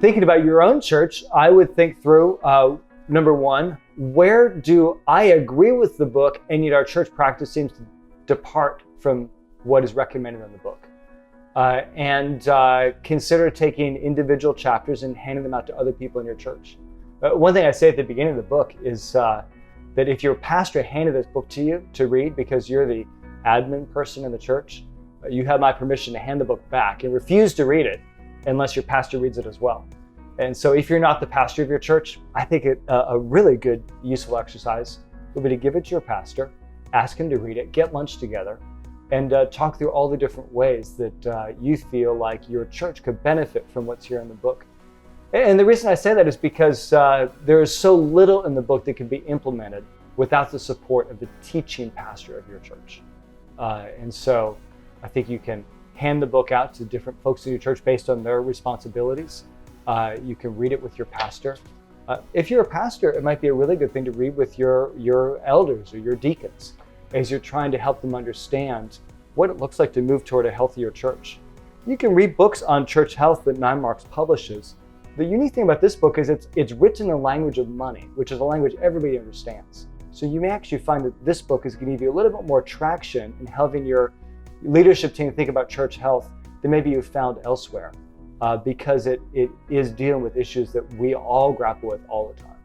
thinking about your own church, I would think through, number one, where do I agree with the book and yet our church practice seems to depart from what is recommended in the book? And consider taking individual chapters and handing them out to other people in your church. One thing I say at the beginning of the book is that if your pastor handed this book to you to read because you're the admin person in the church, you have my permission to hand the book back and refuse to read it unless your pastor reads it as well. And so if you're not the pastor of your church, I think a really good, useful exercise would be to give it to your pastor, ask him to read it, get lunch together, and talk through all the different ways that you feel like your church could benefit from what's here in the book. And the reason I say that is because there is so little in the book that can be implemented without the support of the teaching pastor of your church. And so I think you can hand the book out to different folks in your church based on their responsibilities. You can read it with your pastor. If you're a pastor, it might be a really good thing to read with your elders or your deacons as you're trying to help them understand what it looks like to move toward a healthier church. You can read books on church health that 9 Marks publishes. The unique thing about this book is it's written in the language of money, which is a language everybody understands. So you may actually find that this book is going to give you a little bit more traction in helping your leadership team think about church health than maybe you've found elsewhere, because it is dealing with issues that we all grapple with all the time.